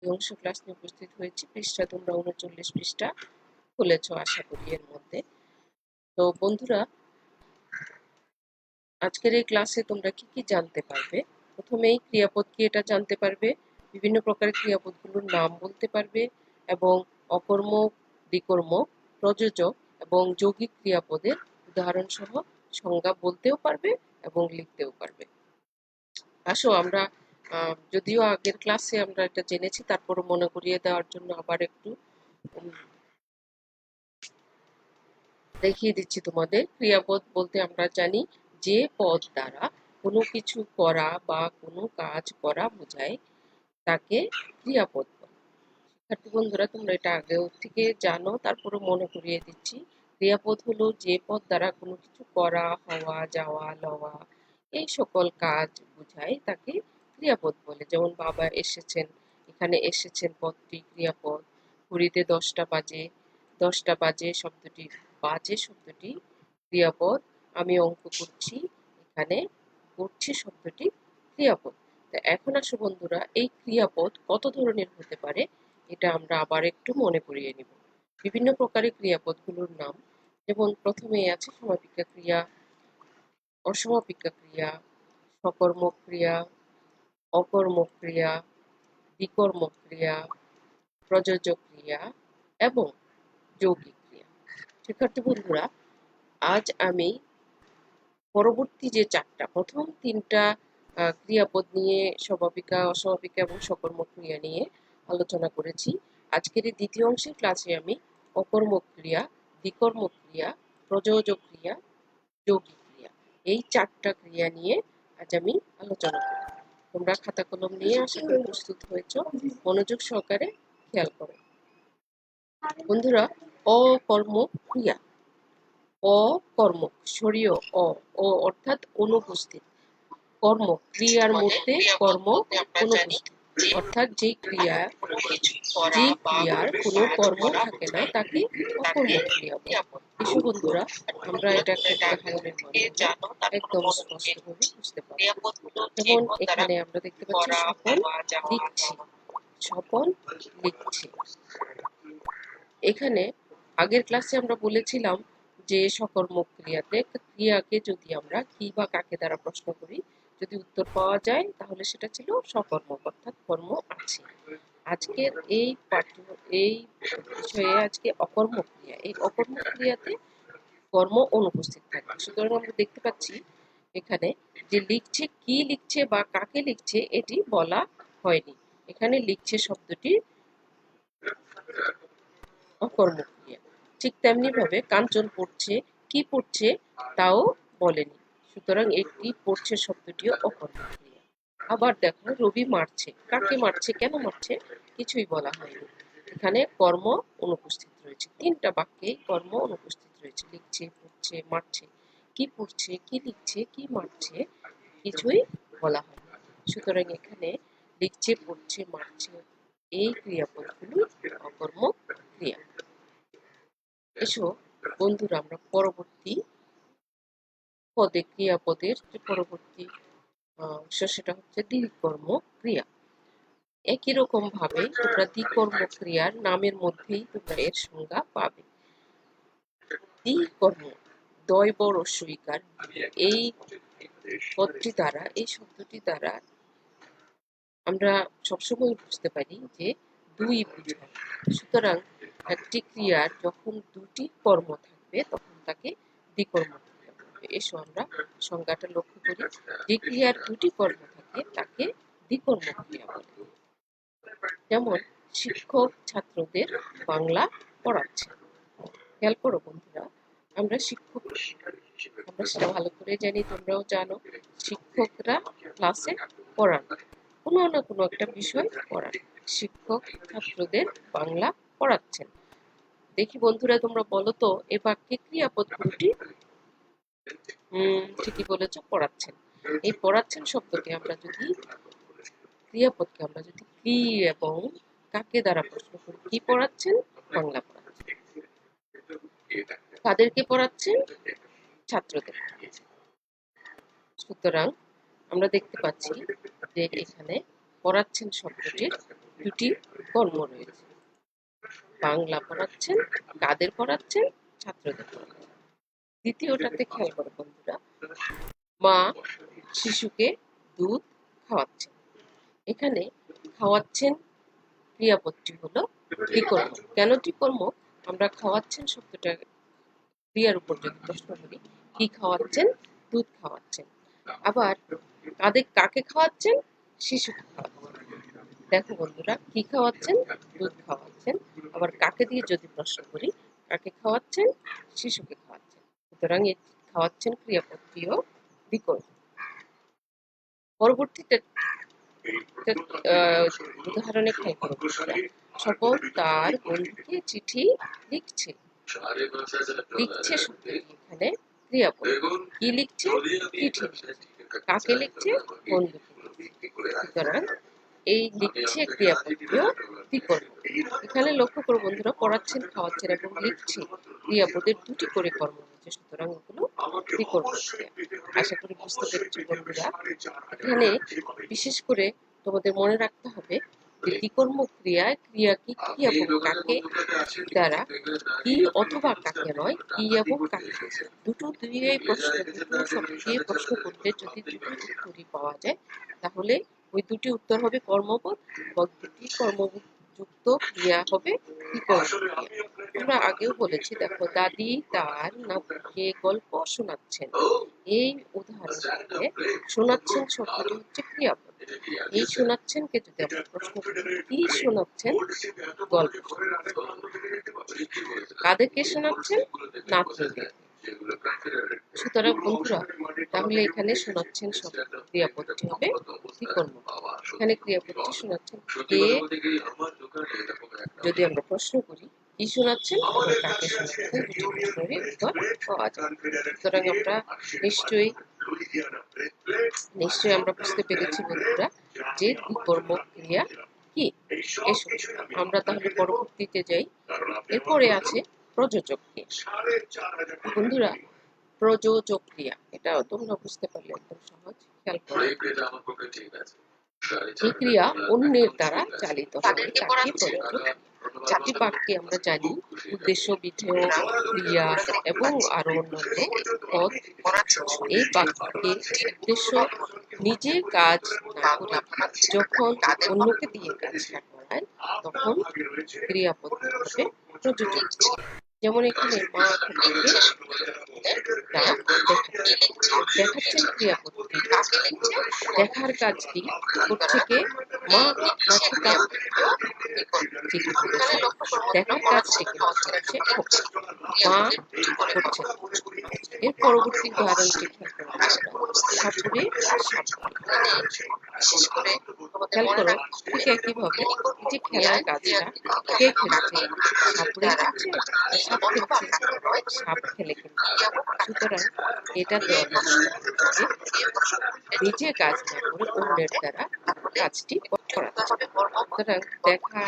দ্বিতীয় অংশ ক্লাস নিয়ে উপস্থিত হয়েছি। পৃষ্ঠা তোমরা 39 পৃষ্ঠা খুলেছ আশা করি এর মধ্যে। তো বন্ধুরা, আজকের এই ক্লাসে তোমরা কি কি জানতে পারবে? প্রথমেই ক্রিয়াপদ কি এটা জানতে পারবে, বিভিন্ন প্রকারের ক্রিয়াপদগুলোর নাম বলতে পারবে এবং অকর্মক, দ্বিকর্মক, প্রযোজক এবং যৌগিক ক্রিয়াপদের উদাহরণ সহ সংজ্ঞা বলতেও পারবে এবং লিখতেও পারবে। আসো আমরা যদিও আগের ক্লাসে আমরা এটা জেনেছি, তারপরও মনে করিয়ে দেওয়ার জন্য আবার একটু দেখিয়ে দিচ্ছি তোমাদের। ক্রিয়াপদ বলতে আমরা জানি যে পদ দ্বারা কোনো কিছু করা বা কোনো কাজ করা বোঝায় তাকে ক্রিয়াপদ বলে। শিক্ষার্থী বন্ধুরা, তোমরা এটা আগেও থেকে জানো, তারপরও মনে করিয়ে দিচ্ছি। ক্রিয়াপদ হলো যে পদ দ্বারা কোনো কিছু করা, হওয়া, যাওয়া, লওয়া এই সকল কাজ বোঝায় তাকে ক্রিয়াপদ বলে। যেমন বাবা এসেছেন, এখানে এসেছেন পদটি ক্রিয়াপদ। ঘড়িতে 10টা বাজে, 10টা বাজে শব্দটি, বাজে শব্দটি ক্রিয়াপদ। আমি অঙ্ক করছি, এখানে করছি শব্দটি ক্রিয়াপদ। তো এখন আসো বন্ধুরা, এই ক্রিয়াপদ কত ধরনের হতে পারে এটা আমরা আবার একটু মনে করিয়ে নিব। বিভিন্ন প্রকারের ক্রিয়াপদগুলোর নাম, যেমন প্রথমেই আছে সমাপিকা ক্রিয়া, অসমাপিকা ক্রিয়া, সকর্মক ক্রিয়া, অকর্মক ক্রিয়া, দ্বিকর্মক ক্রিয়া, প্রযোজক ক্রিয়া এবং যৌগিক ক্রিয়া। শিক্ষার্থী বন্ধুরা, আজ আমি পরবর্তী যে চারটা, প্রথম তিনটা ক্রিয়াপদ নিয়ে সমাপিকা, অসমাপিকা এবং সকর্মক ক্রিয়া নিয়ে আলোচনা করেছি। আজকের এই দ্বিতীয় অংশের ক্লাসে আমি অকর্মক ক্রিয়া, দ্বিকর্মক ক্রিয়া, প্রযোজক ক্রিয়া, যৌগিক ক্রিয়া এই চারটা ক্রিয়া নিয়ে আজ আমি আলোচনা করব। তোমরা খাতা কলম নিয়ে আশা করি প্রস্তুত হয়েছ, মনোযোগ সহকারে খেয়াল করো। বন্ধুরা, অকর্মক ক্রিয়া, অকর্মক, সরিয় অ, ও অর্থাৎ অনুপস্থিত, কর্ম ক্রিয়ার মধ্যে কর্ম অনুপস্থিত, অর্থাৎ যে ক্রিয়ার কোনো কর্ম থাকে না তাকে অকর্মক ক্রিয়া বলে। এসো বন্ধুরা, আমরা এটা একটা উদাহরণের মাধ্যমে একদম স্পষ্টভাবে বুঝতে পারবো। যেমন এখানে আমরা দেখতে পাচ্ছি স্বপন লিখছি, স্বপন লিখছে। এখানে আগের ক্লাসে আমরা বলেছিলাম যে সকর্মক ক্রিয়াতে একটা ক্রিয়াকে যদি আমরা কি বা কাকে দ্বারা প্রশ্ন করি, যদি উত্তর পাওয়া যায় তাহলে সেটা ছিল সকর্মক, অর্থাৎ কর্ম আছে। আজকের এই এই বিষয়ে আজকে অকর্মক ক্রিয়া, এই অকর্মক ক্রিয়াতে কর্ম অনুপস্থিত থাকবে। সুতরাং আমরা দেখতে পাচ্ছি এখানে যে লিখছে, কি লিখছে বা কাকে লিখছে এটি বলা হয়নি। এখানে লিখছে শব্দটি অকর্মক ক্রিয়া। ঠিক তেমনি ভাবে কাঞ্চন পড়ছে, কি পড়ছে তাও বলেনি, সুতরাং একটি পড়ছে শব্দটিও অকর্মক ক্রিয়া। আবার দেখো, রবি মারছে, কাকে মারছে, কেন মারছে কিছুই বলা হয়নি। এখানে কর্ম অনুপস্থিত রয়েছে, তিনটা বাক্যে কর্ম অনুপস্থিত রয়েছে, লিখছে, পড়ছে, মারছে। কি পড়ছে, কি লিখছে, কি মারছে কিছুই বলা হয়নি। সুতরাং এখানে লিখছে, পড়ছে, মারছে এই ক্রিয়াপদগুলো অকর্মক ক্রিয়া। এসো বন্ধুরা, আমরা পরবর্তী পদে, ক্রিয়াপদের যে পরবর্তী অংশ সেটা হচ্ছে দ্বিকর্মক ক্রিয়া। একই রকম ভাবে তোমরা দ্বিকর্মক ক্রিয়ার নামের মধ্যেই তোমরা এর সংজ্ঞা পাবে। দ্বিকর্ম, দয় বড় স্বীকার, এই পদটি দ্বারা, এই শব্দটি দ্বারা আমরা সবসময় বুঝতে পারি যে দুই বোঝায়। সুতরাং একটি ক্রিয়ার যখন দুটি কর্ম থাকবে তখন তাকে দ্বিকর্ম ক্রিয়া বলবে। এসো আমরা সংজ্ঞাটা লক্ষ্য করি। যে ক্রিয়ার দুটি কর্ম থাকে তাকে দ্বিকর্ম ক্রিয়া বলে। যেমন শিক্ষক ছাত্রদের বাংলা পড়াচ্ছে। খেয়াল করো বন্ধুরা, আমরা শিক্ষক, আমরা সেটা ভালো করে জানি, তোমরাও জানো, শিক্ষকরা ক্লাসে পড়ান, কোনো না কোনো একটা বিষয় পড়ান। শিক্ষক ছাত্রদের বাংলা পড়াচ্ছেন। দেখি বন্ধুরা, তোমরা বলো তো এ বাক্যে ক্রিয়াপদ কোনটি? ঠিকই বলেছ, পড়াচ্ছেন। এই পড়াচ্ছেন শব্দকে আমরা যদি, ক্রিয়াপদকে আমরা যদি কি এবং কাকে দ্বারা প্রশ্ন করি, কি পড়াচ্ছেন? বাংলা পড়াচ্ছেন। কাদেরকে পড়াচ্ছেন? ছাত্রদের। সুতরাং আমরা দেখতে পাচ্ছি যে এখানে পড়াচ্ছেন শব্দটির দুটি কর্ম রয়েছে। বাংলা পড়াচ্ছেন, কাদের পড়াচ্ছেন? ছাত্রদের পড়াচ্ছেন। দ্বিতীয়টাতে খেয়াল করো বন্ধুরা, মা শিশুকে দুধ খাওয়াচ্ছেন। এখানে খাওয়াচ্ছেন ক্রিয়াপদটি হলো ত্রিকর্ম। কেন ত্রিকর্ম? আমরা খাওয়াচ্ছেন শব্দটা ক্রিয়ার উপর যদি প্রশ্ন করি, কি খাওয়াচ্ছেন? দুধ খাওয়াচ্ছেন। আবার কাকে খাওয়াচ্ছেন? শিশুকে খাওয়াচ্ছেন। দেখো বন্ধুরা, কি খাওয়াচ্ছেন? দুধ খাওয়াচ্ছেন। আবার কাকে দিয়ে যদি প্রশ্ন করি, কাকে খাওয়াচ্ছেন? শিশুকে খাওয়াচ্ছেন। সুতরাং এই খাওয়াচ্ছেন ক্রিয়াপদটিও বিকল্প। পরবর্তীতে উদাহরণে খেয়াল করো বন্ধুরা, স্বপন তার বন্ধুকে চিঠি লিখছে। লিখছে শব্দটি এখানে ক্রিয়াপদ। কি লিখছে? চিঠি লিখছে। কাকে লিখছে? বন্ধুকে লিখছে। সুতরাং এই লিখছে ক্রিয়াপদটিও বিকল্প। এখানে লক্ষ্য করো বন্ধুরা, পড়াচ্ছেন, খাওয়াচ্ছেন এবং লিখছে ক্রিয়াপদের দুটি করে কর্ম রয়েছে। সুতরাং এগুলো বিকল্প ক্রিয়া। আশা করি বুঝতে পেরেছি বন্ধুরা। এখানে বিশেষ করে তোমাদের মনে রাখতে হবে যে দ্বিকর্ম ক্রিয়ায় ক্রিয়া কি, কি এবং কাকে দ্বারা, কি অথবা কাকে নয়, কি এবং কাকে। দুই প্রশ্ন, দুটো শব্দ দিয়ে প্রশ্ন করলে যদি দুটি উত্তরই পাওয়া যায়, তাহলে ওই দুটি উত্তর হবে কর্মপদ এবং দুটি কর্মযুক্ত ক্রিয়া হবে বিকল্প ক্রিয়া। আমরা আগেও বলেছি, দেখো, দাদি তার নাতিকে গল্প শোনাচ্ছেন। এই উদাহরণে শোনাচ্ছেন শব্দটি হচ্ছে ক্রিয়াপদ। এই শোনাচ্ছেনকে যদি আমরা প্রশ্ন করি, কি শোনাচ্ছেন? গল্প। কাদেরকে শোনাচ্ছেন? নাতনিদের। সুতরাং বন্ধুরা, তাহলে এখানে শোনাচ্ছেন শব্দ ক্রিয়াপদটি হবে বিকর্ম। এখানে ক্রিয়াপদটি শোনাচ্ছেন কে, যদি আমরা প্রশ্ন করি কি শোনাচ্ছেন এবং কাকে শোনাচ্ছেন, দুটি প্রশ্নেরই উত্তর পাওয়া যায়। সুতরাং আমরা নিশ্চয়ই আমরা বুঝতে পেরেছি বন্ধুরা যে বিকর্ম ক্রিয়া কি। এসো আমরা তাহলে পরবর্তীতে যাই। এরপরে আছে প্রযোজক ক্রিয়া। বন্ধুরা, প্রযোজক ক্রিয়া, এটা তোমরা বুঝতে পারলে একদম সহজ। খেয়াল করো, এই ক্রিয়া অন্যের দ্বারা চালিত হয়, তাকে প্রযোজক। চারটি বাক্যে আমরা জানি উদ্দেশ্য, বিধেয়, ক্রিয়া এবং আরো অন্যান্য পদ। এই বাক্যে উদ্দেশ্য নিজে কাজ না করে যখন অন্যকে দিয়ে কাজটা করায়, তখন ক্রিয়াপদ হবে প্রযোজক। যেমন এখানে মা থেকে দেখাচ্ছেন ক্রিয়াপদটি। দেখার কাজটি করছে কে? মা নাকি কাকু? দেখার কাজটি করছে মা করছে। এর পরবর্তী উদাহরণটি সাপুরে খেয়াল করো, ঠিক একইভাবে যে খেলার কাজটা কে খেলছে? সাপুরে খেলছে, সাপ খেলছে? সাপ খেলে খেলছে। সুতরাং এটা দেওয়া নিজে কাজ না করে অন্যের দ্বারা কাজটি করাচ্ছে। সুতরাং দেখা,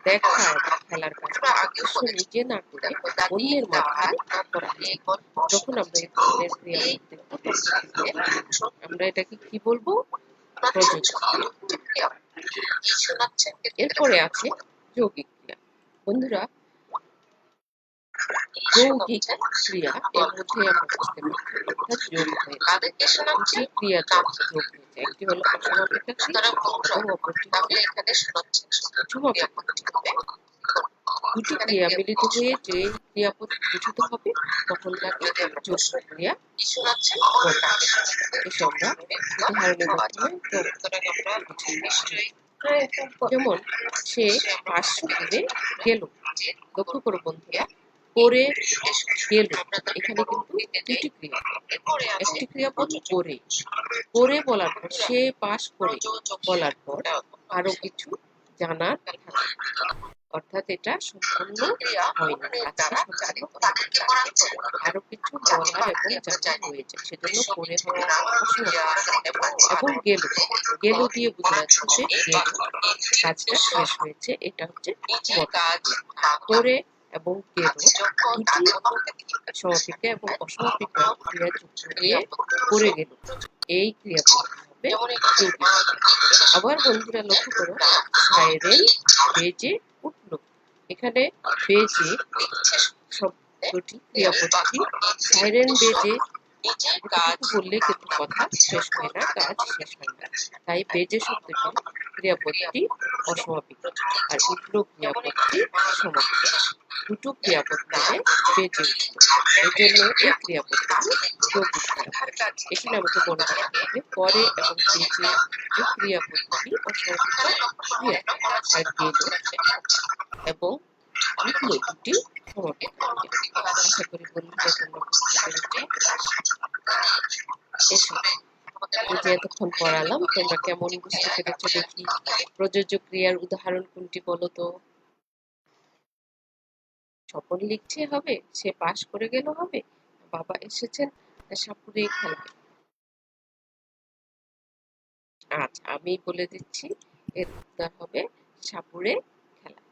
দেখা খেলার কাজ উদ্দেশ্য নিজে না করে অন্যের মাধ্যমে করা। যখন আমরা এই ধরনের ক্রিয়া দেখবো, তখন আমরা এটাকে কি বলবো? প্রযোজক ক্রিয়া। এরপরে আছে যৌগিক ক্রিয়া। বন্ধুরা, যৌগিক ক্রিয়া এর মধ্যে আমরা বুঝতে পারছি, অর্থাৎ যোগ হয়েছে, দুটি ক্রিয়া যোগ হয়েছে। একটি হলো অসমাপিকা ক্রিয়া এবং অপরটি হলো সমাপিকা। দুটি ক্রিয়া মিলিত হয়ে যে ক্রিয়াপদ গঠিত হবে, তখন তাকে যোগ ক্রিয়া বলে। এসব আমরা উদাহরণের মাধ্যমে যেমন সে 500 করে গেল। লক্ষ্য করো বন্ধুরা, করে গেল, এখানে কিন্তু দুটি ক্রিয়া। একটি ক্রিয়াপদ করে, করে বলার পর, সে পাস করে বলার পর আরো কিছু জানার থাকে, অর্থাৎ এটা সম্পূর্ণ হয়নি, আরো কিছু বলার এবং জানার রয়েছে, সেজন্য করে হবে এবং গেল। গেল দিয়ে বোঝা যাচ্ছে যে কাজটা শেষ হয়েছে, এটা হচ্ছে করে এবং গেল দুটি সমাপিকা এবং অসমাপিকা ক্রিয়া যুক্ত হয়ে করে গেল। এই ক্রিয়াপদ হবে হবে যৌগিক পদ। আবার বন্ধুরা লক্ষ্য করো, সাইরেন বেজে উঠল। এখানে বেজে শব্দটি ক্রিয়াপদটি, সাইরেন বেজে এতটুকু বললে কিন্তু কথা শেষ হয় না, কাজ শেষ হয় না। তাই বেজে শব্দটি ক্রিয়াপদটি অসমাপিক আর উঠল ক্রিয়াপদটি সমাপিক। দুটো ক্রিয়াপদ মিলে বেজে উঠল, এজন্য এই ক্রিয়াপদটি যৌগিক ক্রিয়াপদ। এখানে আমাকে মনে রাখতে হবে পরে এবং বেজে এই ক্রিয়াপদটি অসমাপিক ক্রিয়াপদ, আর গেল এবং উঠল দুটি সমাপিক ক্রিয়া। আশা করি বন্ধুরা তোমরা বুঝতে পেরেছ। এসো, এই যে এতক্ষণ পড়ালাম তোমরা কেমন বুঝতে পেরেছ দেখি। প্রযোজ্য ক্রিয়ার উদাহরণ কোনটি বলো তো? স্বপন লিখছে হবে, সে পাশ করে গেল হবে, বাবা এসেছেন, সাপুড়ে খেলবে। আচ্ছা, আমি বলে দিচ্ছি, এর উত্তর হবে সাপুড়ে খেলা।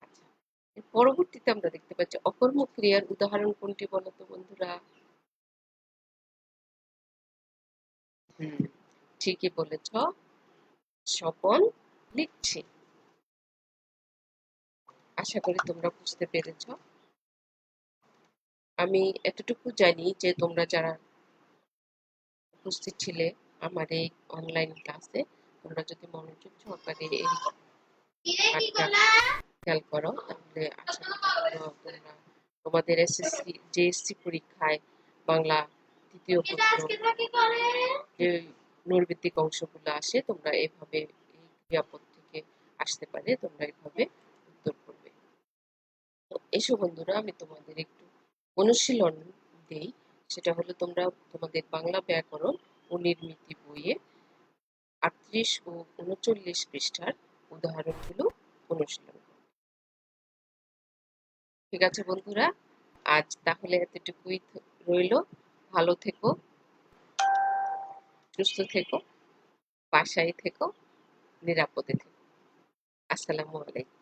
আচ্ছা, এর পরবর্তীতে আমরা দেখতে পাচ্ছি অকর্মক ক্রিয়ার উদাহরণ কোনটি বলো তো বন্ধুরা? ঠিকই বলেছ, স্বপন লিখছে। আশা করি তোমরা বুঝতে পেরেছ। আমি এতটুকু জানি যে তোমরা যারা উপস্থিত ছিলে আমার এই অনলাইন ক্লাসে, তোমরা যদি মনোযোগ সহকারে এই পাঠটা খেয়াল করো, তাহলে আশা করি তোমরা তোমাদের এসএসসি জেএসসি পরীক্ষায় বাংলা তৃতীয় পত্র যে নৈর্ব্যক্তিক অংশগুলো আসে, তোমরা এভাবে এই ক্রিয়াপদ থেকে আসতে পারে, তোমরা এভাবে উত্তর করবে। তো এসো বন্ধুরা, আমি তোমাদের একটু অনুশীলন দেই। সেটা হলো তোমরা তোমাদের বাংলা ব্যাকরণ ও নির্মিতি বইয়ে 38 ও 39 পৃষ্ঠার উদাহরণগুলো অনুশীলন করো। ঠিক আছে বন্ধুরা, আজ তাহলে এতটুকুই রইল। ভালো থেকো, সুস্থ থেকো, বাসায় থেকো, নিরাপদে থেকো। আসসালামু আলাইকুম।